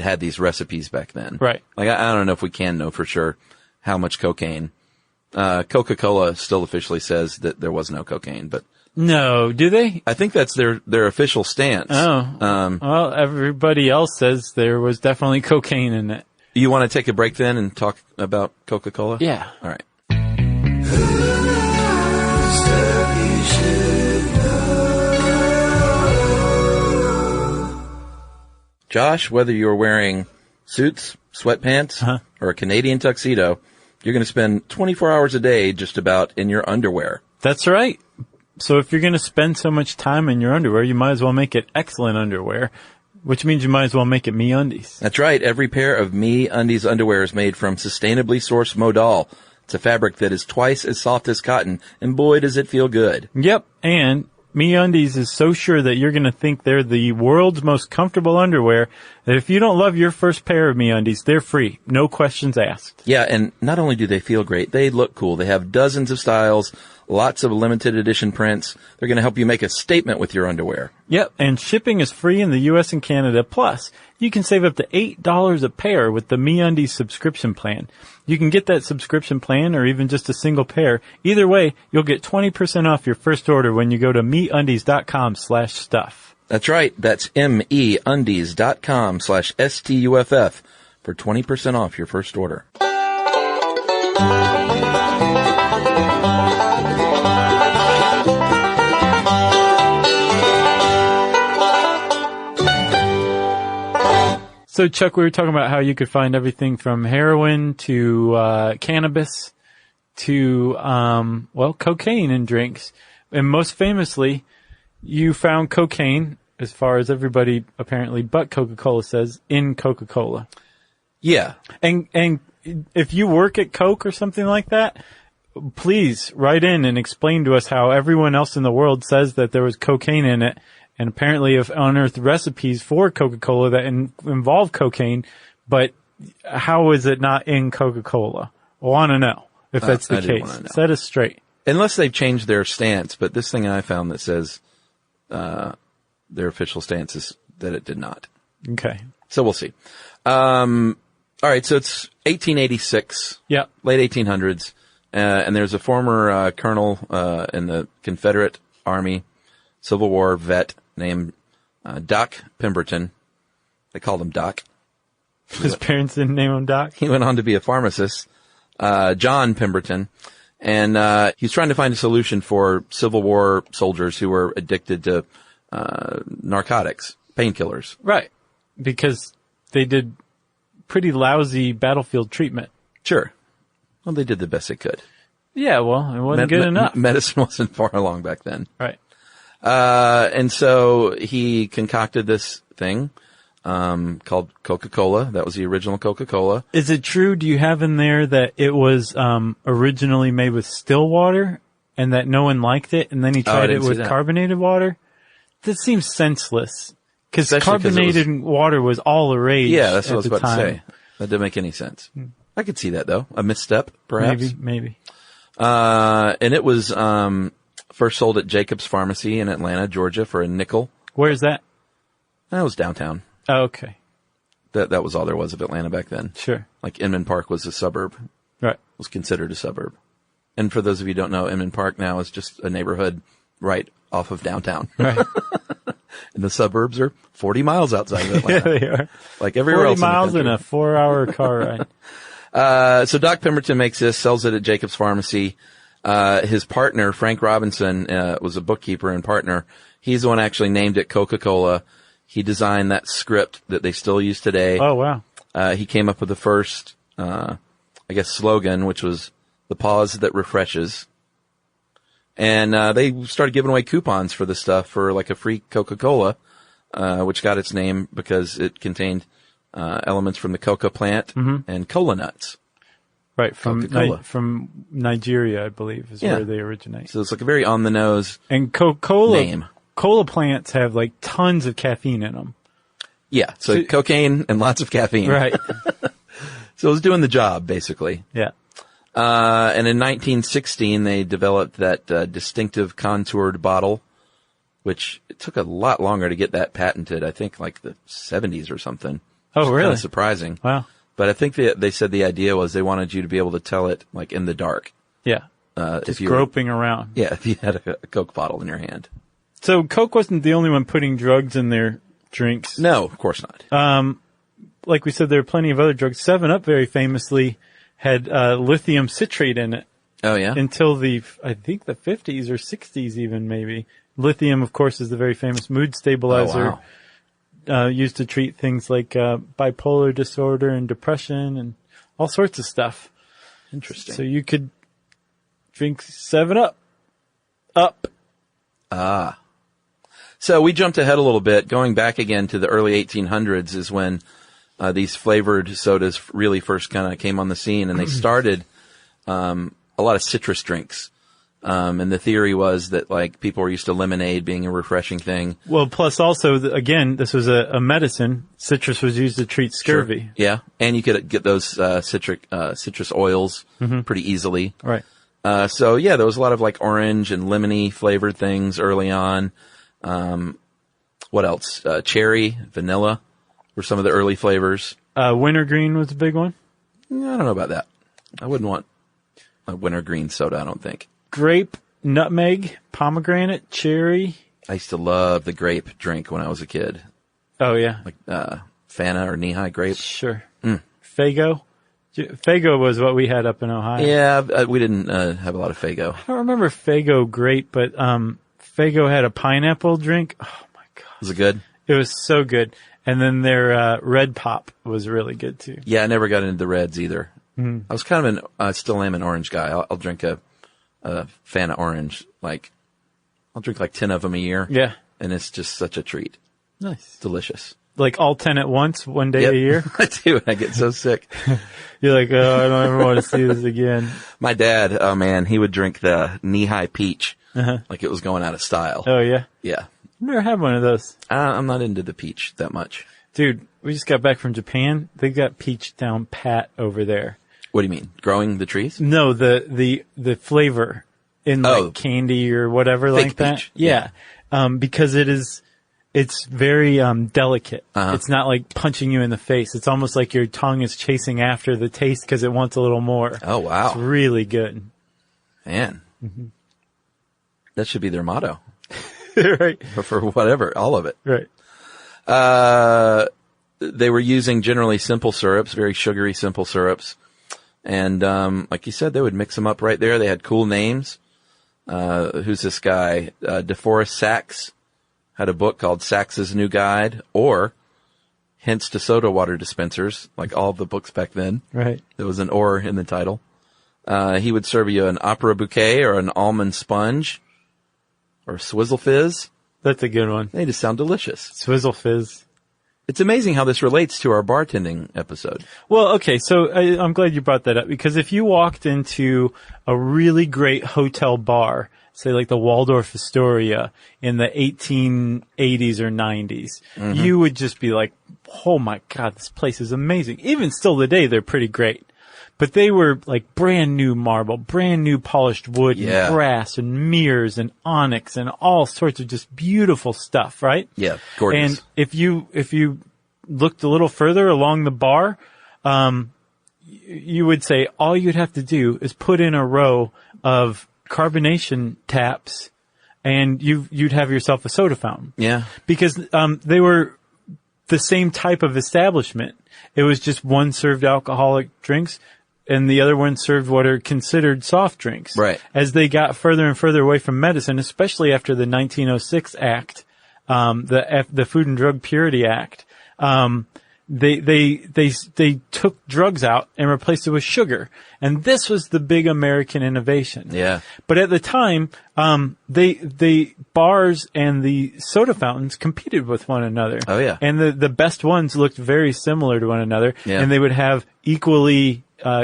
Speaker 4: had these recipes back then.
Speaker 6: Right.
Speaker 4: Like, I don't know if we can know for sure how much cocaine. Coca-Cola still officially says that there was no cocaine, but
Speaker 6: No, do they?
Speaker 4: I think that's their official stance.
Speaker 6: Oh. Well, everybody else says there was definitely cocaine in it.
Speaker 4: You want to take a break then and talk about Coca-Cola?
Speaker 6: Yeah.
Speaker 4: All right. Josh, whether you're wearing suits, sweatpants, or a Canadian tuxedo, you're going to spend 24 hours a day just about in your underwear.
Speaker 6: That's right. So if you're going to spend so much time in your underwear, you might as well make it excellent underwear, which means you might as well make it MeUndies.
Speaker 4: That's right. Every pair of MeUndies underwear is made from sustainably sourced modal. It's a fabric that is twice as soft as cotton, and boy, does it feel good.
Speaker 6: Yep, and MeUndies is so sure that you're going to think they're the world's most comfortable underwear that if you don't love your first pair of MeUndies, they're free. No questions asked.
Speaker 4: Yeah, and not only do they feel great, they look cool. They have dozens of styles, lots of limited edition prints. They're going to help you make a statement with your underwear.
Speaker 6: Yep, and shipping is free in the U.S. and Canada. Plus, you can save up to $8 a pair with the MeUndies subscription plan. You can get that subscription plan or even just a single pair. Either way, you'll get 20% off your first order when you go to MeUndies.com/stuff.
Speaker 4: That's right. That's MEUndies.com/STUFF for 20% off your first order.
Speaker 6: So, Chuck, we were talking about how you could find everything from heroin to cannabis to, cocaine in drinks. And most famously, you found cocaine, as far as everybody apparently but Coca-Cola says, in Coca-Cola.
Speaker 4: Yeah.
Speaker 6: And if you work at Coke or something like that, please write in and explain to us how everyone else in the world says that there was cocaine in it. And apparently have unearthed recipes for Coca-Cola that involve cocaine, but how is it not in Coca-Cola? I want to know if that's the case. Set us straight.
Speaker 4: Unless they've changed their stance, but this thing I found that says their official stance is that it did not.
Speaker 6: Okay.
Speaker 4: So we'll see. All right, so it's 1886.
Speaker 6: Yep.
Speaker 4: Late 1800s. And there's a former colonel in the Confederate Army, Civil War vet, named Doc Pemberton. They called him Doc.
Speaker 6: His parents didn't name him Doc?
Speaker 4: He went on to be a pharmacist, John Pemberton. And he's trying to find a solution for Civil War soldiers who were addicted to narcotics, painkillers.
Speaker 6: Right. Because they did pretty lousy battlefield treatment.
Speaker 4: Sure. Well, they did the best they could.
Speaker 6: Yeah, well, it wasn't good enough.
Speaker 4: Medicine wasn't far along back then.
Speaker 6: Right.
Speaker 4: And so he concocted this thing, called Coca-Cola. That was the original Coca-Cola.
Speaker 6: Is it true? Do you have in there that it was, originally made with still water and that no one liked it and then he tried it with carbonated water? That seems senseless. Cause carbonated water was all the rage.
Speaker 4: Yeah, that's what I was about
Speaker 6: time.
Speaker 4: to say. That didn't make any sense. I could see that though. A misstep, perhaps.
Speaker 6: Maybe.
Speaker 4: And it was, first sold at Jacob's Pharmacy in Atlanta, Georgia for a nickel.
Speaker 6: Where's that?
Speaker 4: That was downtown.
Speaker 6: Oh, okay.
Speaker 4: That was all there was of Atlanta back then.
Speaker 6: Sure.
Speaker 4: Like Inman Park was a suburb.
Speaker 6: Right.
Speaker 4: Was considered a suburb. And for those of you who don't know, Inman Park now is just a neighborhood right off of downtown.
Speaker 6: Right.
Speaker 4: And the suburbs are 40 miles outside of
Speaker 6: Yeah,
Speaker 4: Atlanta.
Speaker 6: they are.
Speaker 4: Like everywhere
Speaker 6: 40
Speaker 4: else
Speaker 6: miles
Speaker 4: in
Speaker 6: in
Speaker 4: the
Speaker 6: a 4-hour car ride.
Speaker 4: So Doc Pemberton makes this, sells it at Jacob's Pharmacy. His partner, Frank Robinson, was a bookkeeper and partner. He's the one who actually named it Coca-Cola. He designed that script that they still use today.
Speaker 6: Oh, wow.
Speaker 4: He came up with the first, slogan, which was the pause that refreshes. And, they started giving away coupons for the stuff for like a free Coca-Cola, which got its name because it contained, elements from the coca plant and cola nuts.
Speaker 6: Right, from
Speaker 4: Coca-Cola.
Speaker 6: from Nigeria, I believe, is where they originate.
Speaker 4: So it's like a very on the nose
Speaker 6: And Coca-Cola,
Speaker 4: name.
Speaker 6: cola plants have like tons of caffeine in them.
Speaker 4: Yeah. So cocaine and lots of caffeine.
Speaker 6: Right.
Speaker 4: So it was doing the job, basically.
Speaker 6: Yeah.
Speaker 4: And in 1916, they developed that distinctive contoured bottle, which it took a lot longer to get that patented. I think like the 70s or something.
Speaker 6: Oh, really?
Speaker 4: Kind of surprising.
Speaker 6: Wow.
Speaker 4: But I think they said the idea was they wanted you to be able to tell it like in the dark.
Speaker 6: Yeah.
Speaker 4: Just
Speaker 6: Just groping around.
Speaker 4: Yeah, if you had a Coke bottle in your hand.
Speaker 6: So Coke wasn't the only one putting drugs in their drinks.
Speaker 4: No, of course not.
Speaker 6: Like we said, there are plenty of other drugs. 7-Up very famously had lithium citrate in it
Speaker 4: Oh, yeah?
Speaker 6: until I think the 50s or 60s even maybe. Lithium, of course, is the very famous mood stabilizer.
Speaker 4: Oh, wow.
Speaker 6: Used to treat things like bipolar disorder and depression and all sorts of stuff.
Speaker 4: Interesting.
Speaker 6: So you could drink 7-Up. Up.
Speaker 4: So we jumped ahead a little bit. Going back again to the early 1800s is when these flavored sodas really first kind of came on the scene, and they started a lot of citrus drinks. And the theory was that like people were used to lemonade being a refreshing thing.
Speaker 6: Well, plus also, again, this was a medicine. Citrus was used to treat scurvy.
Speaker 4: Sure. Yeah, and you could get those citrus oils pretty easily.
Speaker 6: Right.
Speaker 4: So yeah, there was a lot of like orange and lemony flavored things early on. What else? Cherry, vanilla were some of the early flavors.
Speaker 6: Wintergreen was a big one.
Speaker 4: I don't know about that. I wouldn't want a wintergreen soda, I don't think.
Speaker 6: Grape, nutmeg, pomegranate, cherry.
Speaker 4: I used to love the grape drink when I was a kid.
Speaker 6: Oh, yeah.
Speaker 4: Like, Fanta or knee-high grape.
Speaker 6: Sure. Fago. Fago was what we had up in Ohio.
Speaker 4: Yeah, we didn't have a lot of Fago.
Speaker 6: I don't remember Fago grape, but Fago had a pineapple drink. Oh, my God.
Speaker 4: Was it good?
Speaker 6: It was so good. And then their Red Pop was really good, too.
Speaker 4: Yeah, I never got into the reds either. I was kind of still am an orange guy. I'll drink a Fanta orange. Like, I'll drink like 10 of them a year.
Speaker 6: Yeah.
Speaker 4: And it's just such a treat.
Speaker 6: Nice.
Speaker 4: Delicious.
Speaker 6: Like all 10 at once, one day
Speaker 4: Yep.
Speaker 6: a year?
Speaker 4: I do. I get so sick.
Speaker 6: You're like, oh, I don't ever want to see this again.
Speaker 4: My dad, oh man, he would drink the knee-high peach like it was going out of style.
Speaker 6: Oh, yeah?
Speaker 4: Yeah.
Speaker 6: I've never had one of those.
Speaker 4: I'm not into the peach that much.
Speaker 6: Dude, we just got back from Japan. They got peach down pat over there.
Speaker 4: What do you mean? Growing the trees?
Speaker 6: No, the flavor in like candy or whatever
Speaker 4: Fake
Speaker 6: like that.
Speaker 4: peach.
Speaker 6: Yeah. Because it's very delicate. It's not like punching you in the face. It's almost like your tongue is chasing after the taste because it wants a little more.
Speaker 4: Oh, wow.
Speaker 6: It's really good.
Speaker 4: Man. That should be their motto.
Speaker 6: Right.
Speaker 4: For whatever, all of it.
Speaker 6: Right.
Speaker 4: They were using generally simple syrups, very sugary simple syrups. And, like you said, they would mix them up right there. They had cool names. Who's this guy? DeForest Sachs had a book called Sachs's New Guide, or Hints to Soda Water Dispensers, like all of the books back then.
Speaker 6: Right.
Speaker 4: There was an or in the title. He would serve you an opera bouquet or an almond sponge or Swizzle Fizz.
Speaker 6: That's a good one.
Speaker 4: They just sound delicious.
Speaker 6: Swizzle Fizz.
Speaker 4: It's amazing how this relates to our bartending episode.
Speaker 6: Well, okay, so I'm glad you brought that up, because if you walked into a really great hotel bar, say like the Waldorf Astoria in the 1880s or 90s, you would just be like, oh my God, this place is amazing. Even still today, they're pretty great. But they were like brand new marble, brand new polished wood and brass and mirrors and onyx and all sorts of just beautiful stuff, right?
Speaker 4: Yeah, gorgeous.
Speaker 6: And if you looked a little further along the bar, you would say all you'd have to do is put in a row of carbonation taps and you'd have yourself a soda fountain.
Speaker 3: Yeah.
Speaker 6: Because, they were the same type of establishment. It was just one served alcoholic drinks and the other one served what are considered soft drinks.
Speaker 3: Right.
Speaker 6: As they got further and further away from medicine, especially after the 1906 Act, the Food and Drug Purity Act, they took drugs out and replaced it with sugar. And this was the big American innovation.
Speaker 3: Yeah.
Speaker 6: But at the time, the bars and the soda fountains competed with one another.
Speaker 3: Oh, yeah.
Speaker 6: And the best ones looked very similar to one another.
Speaker 3: Yeah.
Speaker 6: And they would have equally,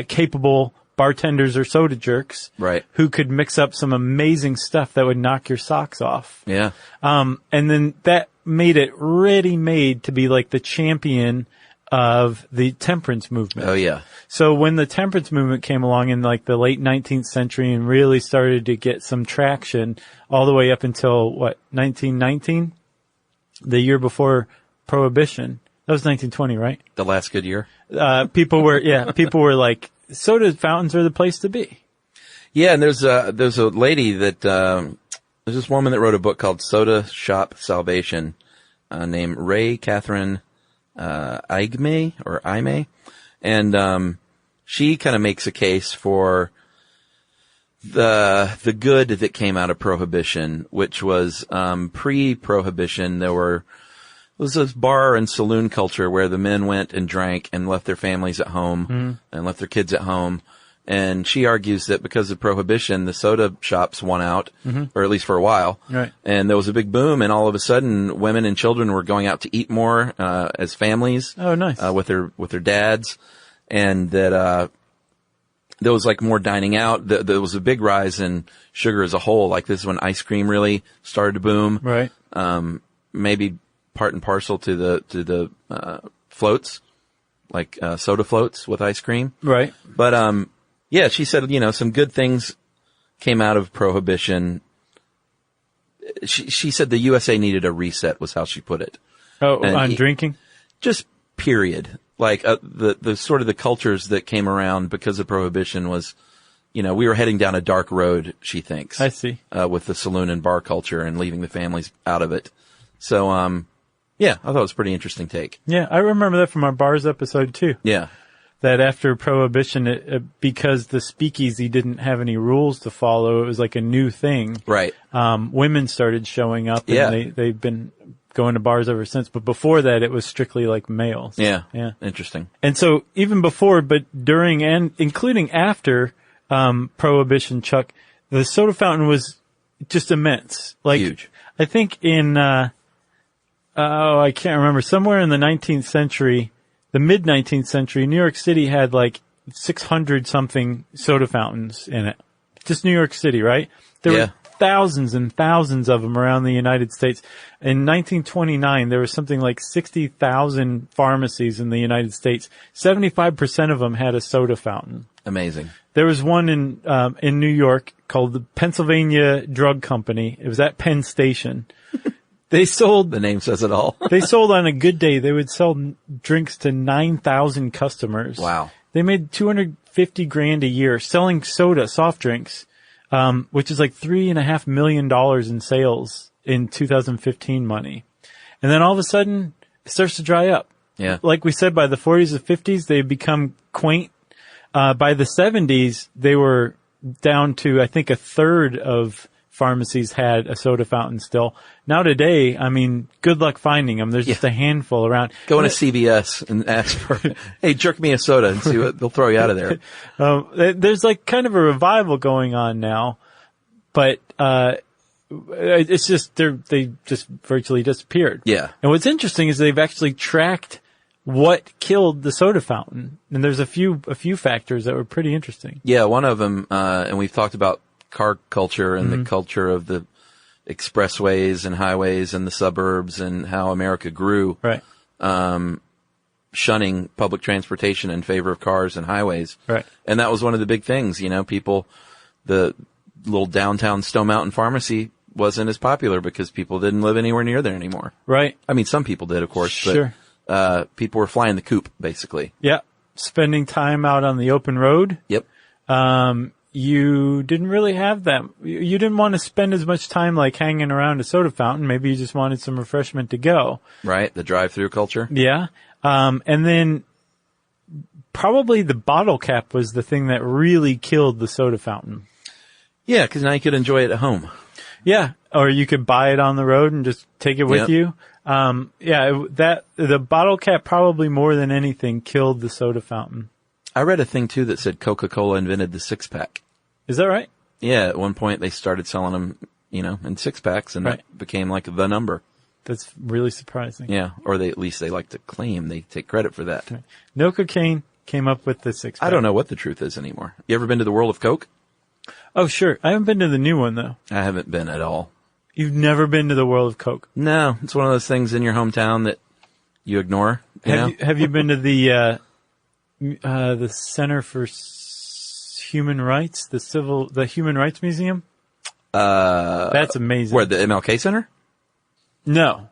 Speaker 6: capable bartenders or soda jerks.
Speaker 3: Right.
Speaker 6: Who could mix up some amazing stuff that would knock your socks off.
Speaker 3: Yeah.
Speaker 6: And then that made it ready-made to be like the champion of the temperance movement.
Speaker 3: Oh, yeah.
Speaker 6: So when the temperance movement came along in like the late 19th century and really started to get some traction all the way up until 1919? The year before Prohibition. That was 1920, right?
Speaker 3: The last good year.
Speaker 6: People were like, soda fountains are the place to be.
Speaker 3: Yeah, and there's a lady that, there's this woman that wrote a book called Soda Shop Salvation, named Ray Catherine, Aime, and, she kind of makes a case for the good that came out of Prohibition, which was, pre-Prohibition, there was this bar and saloon culture where the men went and drank and left their families at home and left their kids at home. And she argues that because of Prohibition, the soda shops won out, or at least for a while.
Speaker 6: Right.
Speaker 3: And there was a big boom, and all of a sudden, women and children were going out to eat more as families.
Speaker 6: Oh, nice.
Speaker 3: With their dads, and that there was like more dining out. There was a big rise in sugar as a whole. Like this is when ice cream really started to boom.
Speaker 6: Right.
Speaker 3: Maybe part and parcel to the floats, like soda floats with ice cream.
Speaker 6: Right.
Speaker 3: But yeah, she said, some good things came out of Prohibition. She said the USA needed a reset, was how she put it.
Speaker 6: Oh,
Speaker 3: And
Speaker 6: on drinking?
Speaker 3: Just period. Like the sort of the cultures that came around because of Prohibition was, we were heading down a dark road, she thinks.
Speaker 6: I see.
Speaker 3: With the saloon and bar culture and leaving the families out of it. So, yeah, I thought it was a pretty interesting take.
Speaker 6: Yeah, I remember that from our bars episode too.
Speaker 3: Yeah.
Speaker 6: That after Prohibition, because the speakeasy didn't have any rules to follow, it was like a new thing.
Speaker 3: Right.
Speaker 6: Women started showing up, and
Speaker 3: Yeah.
Speaker 6: they've been going to bars ever since. But before that, it was strictly like males.
Speaker 3: Yeah.
Speaker 6: Yeah.
Speaker 3: Interesting.
Speaker 6: And so even before, but during and including after Prohibition, Chuck, the soda fountain was just immense. Like,
Speaker 3: huge.
Speaker 6: I think in I can't remember, somewhere in the 19th century, the mid-19th century, New York City had like 600 something soda fountains in it. Just New York City, right? There were thousands and thousands of them around the United States. In 1929, there was something like 60,000 pharmacies in the United States. 75% of them had a soda fountain.
Speaker 3: Amazing.
Speaker 6: There was one in New York called the Pennsylvania Drug Company. It was at Penn Station. They sold,
Speaker 3: The name says it all.
Speaker 6: they sold on a good day, they would sell drinks to 9,000 customers.
Speaker 3: Wow.
Speaker 6: They made $250,000 a year selling soda, soft drinks, which is like $3.5 million in sales in 2015 money. And then all of a sudden, it starts to dry up.
Speaker 3: Yeah.
Speaker 6: Like we said, by the 40s and 50s, they become quaint. By the 70s, they were down to, I think, a third of pharmacies had a soda fountain still. Now today, I mean, good luck finding them. There's just a handful around.
Speaker 3: Go into CVS and ask for, hey, jerk me a soda and see what they'll throw you out of there.
Speaker 6: There's like kind of a revival going on now, but, it's just, they just virtually disappeared.
Speaker 3: Yeah.
Speaker 6: And what's interesting is they've actually tracked what killed the soda fountain. And there's a few factors that were pretty interesting.
Speaker 3: Yeah, one of them, and we've talked about car culture and the culture of the expressways and highways and the suburbs and how America grew.
Speaker 6: Right.
Speaker 3: Shunning public transportation in favor of cars and highways.
Speaker 6: Right.
Speaker 3: And that was one of the big things, people, the little downtown Stone Mountain pharmacy wasn't as popular because people didn't live anywhere near there anymore.
Speaker 6: Right.
Speaker 3: I mean, some people did, of course,
Speaker 6: Sure.
Speaker 3: but, people were flying the coop, basically.
Speaker 6: Yeah. Spending time out on the open road.
Speaker 3: Yep.
Speaker 6: you didn't really have that. You didn't want to spend as much time like hanging around a soda fountain. Maybe you just wanted some refreshment to go.
Speaker 4: Right. The drive-through culture.
Speaker 6: Yeah. And then probably the bottle cap was the thing that really killed the soda fountain.
Speaker 4: Yeah, because now you could enjoy it at home.
Speaker 6: Yeah. Or you could buy it on the road and just take it with you. The bottle cap probably more than anything killed the soda fountain.
Speaker 4: I read a thing too that said Coca-Cola invented the 6-pack.
Speaker 6: Is that right?
Speaker 4: Yeah, at one point they started selling them, in 6-packs, and that became like the number.
Speaker 6: That's really surprising.
Speaker 4: Yeah, or at least they like to claim they take credit for that.
Speaker 6: Right. No Cocaine came up with the 6-pack.
Speaker 4: I don't know what the truth is anymore. You ever been to the World of Coke?
Speaker 6: Oh, sure. I haven't been to the new one, though.
Speaker 4: I haven't been at all.
Speaker 6: You've never been to the World of Coke?
Speaker 4: No, it's one of those things in your hometown that you ignore.
Speaker 6: Have you been to the Center for Human Rights, the Human Rights Museum? That's amazing.
Speaker 4: Where, the MLK Center?
Speaker 6: No.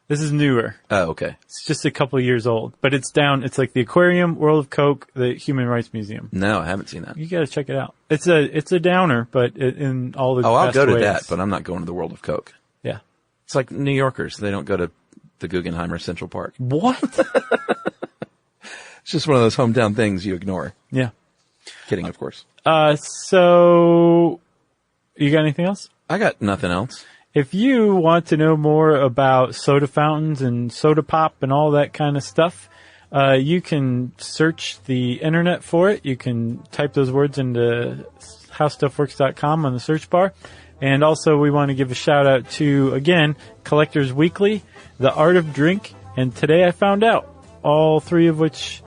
Speaker 4: This
Speaker 6: is newer.
Speaker 4: Oh, okay.
Speaker 6: It's just a couple of years old, but it's like the aquarium, World of Coke, the Human Rights Museum.
Speaker 4: No, I haven't seen that.
Speaker 6: You gotta check it out. It's a downer, but in all the
Speaker 4: I'll go to
Speaker 6: ways.
Speaker 4: that, but I'm not going to the World of Coke.
Speaker 6: Yeah.
Speaker 4: It's like New Yorkers. They don't go to the Guggenheim or Central Park.
Speaker 6: What?
Speaker 4: It's just one of those hometown things you ignore.
Speaker 6: Yeah.
Speaker 4: Kidding, of course.
Speaker 6: So you got anything else?
Speaker 4: I got nothing else.
Speaker 6: If you want to know more about soda fountains and soda pop and all that kind of stuff, you can search the internet for it. You can type those words into howstuffworks.com on the search bar. And also we want to give a shout out to, again, Collectors Weekly, The Art of Drink, and Today I Found Out, all three of which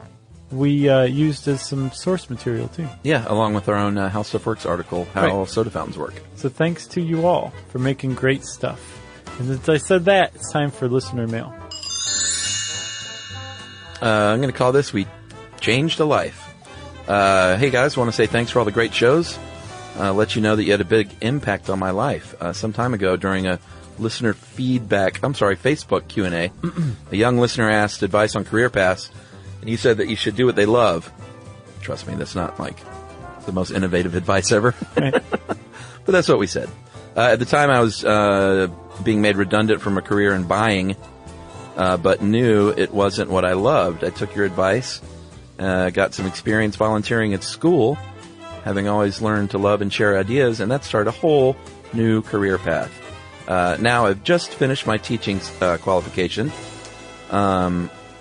Speaker 6: we used as some source material too.
Speaker 4: Yeah, along with our own How Stuff Works article, How Soda Fountains Work.
Speaker 6: So thanks to you all for making great stuff. And since I said that, it's time for listener mail.
Speaker 4: I'm going to call this, We Changed a Life. Hey guys, want to say thanks for all the great shows. Let you know that you had a big impact on my life. Some time ago during a listener Facebook Q&A, a young listener asked advice on career paths, and you said that you should do what they love. Trust me, that's not like the most innovative advice ever.
Speaker 6: Right.
Speaker 4: But that's what we said. At the time, I was being made redundant from a career in buying, but knew it wasn't what I loved. I took your advice, got some experience volunteering at school, having always learned to love and share ideas, and that started a whole new career path. Now I've just finished my teaching qualification,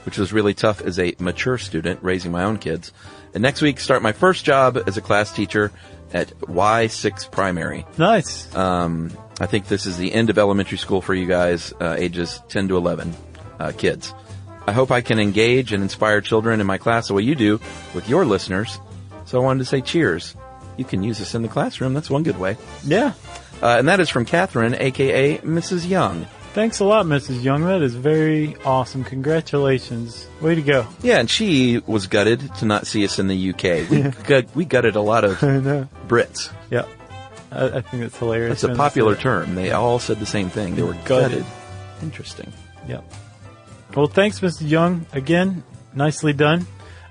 Speaker 4: which was really tough as a mature student raising my own kids. And next week, start my first job as a class teacher at Y6 Primary.
Speaker 6: Nice.
Speaker 4: I think this is the end of elementary school for you guys, ages 10 to 11 kids. I hope I can engage and inspire children in my class the way you do with your listeners. So I wanted to say cheers. You can use this in the classroom. That's one good way.
Speaker 6: Yeah.
Speaker 4: And that is from Catherine, a.k.a. Mrs. Young.
Speaker 6: Thanks a lot, Mrs. Young. That is very awesome. Congratulations. Way to go.
Speaker 4: Yeah, and she was gutted to not see us in the UK. We gutted a lot of Brits.
Speaker 6: Yeah. I think that's hilarious.
Speaker 4: That's a popular term. They all said the same thing. They were gutted. Interesting.
Speaker 6: Yeah. Well, thanks, Mrs. Young. Again, nicely done.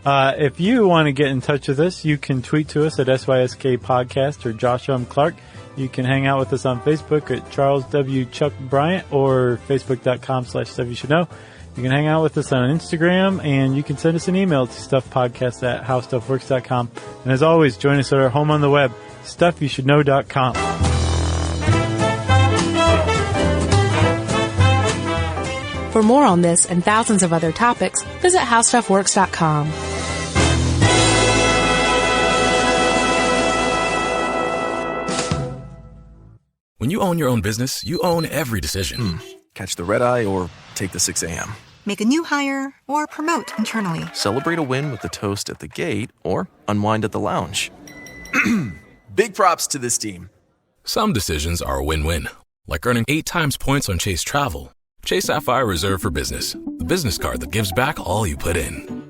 Speaker 6: If you want to get in touch with us, you can tweet to us at SYSK Podcast or Josh M. Clark. You can hang out with us on Facebook at Charles W. Chuck Bryant or Facebook.com/Stuff You Should Know. You can hang out with us on Instagram, and you can send us an email to stuffpodcast@howstuffworks.com. And as always, join us at our home on the web, stuffyoushouldknow.com.
Speaker 5: For more on this and thousands of other topics, visit howstuffworks.com.
Speaker 7: When you own your own business, you own every decision.
Speaker 8: Catch the red eye or take the 6 a.m.
Speaker 9: Make a new hire or promote internally.
Speaker 8: Celebrate a win with the toast at the gate or unwind at the lounge. Big props to this team.
Speaker 7: Some decisions are a win-win, like earning 8 times points on Chase Travel. Chase Sapphire Reserve for Business, the business card that gives back all you put in.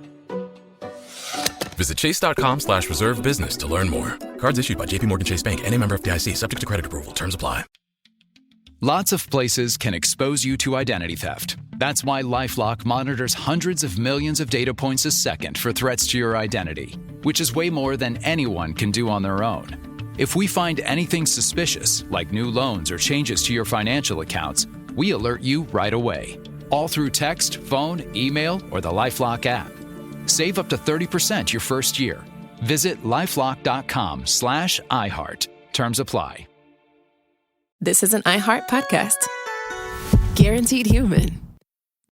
Speaker 7: Visit chase.com/reserve business to learn more. Cards issued by JPMorgan Chase Bank and a member FDIC, subject to credit approval. Terms apply.
Speaker 10: Lots of places can expose you to identity theft. That's why LifeLock monitors hundreds of millions of data points a second for threats to your identity, which is way more than anyone can do on their own. If we find anything suspicious, like new loans or changes to your financial accounts, we alert you right away, all through text, phone, email, or the LifeLock app. Save up to 30% your first year. Visit lifelock.com/iHeart. Terms apply.
Speaker 1: This is an iHeart podcast. Guaranteed human.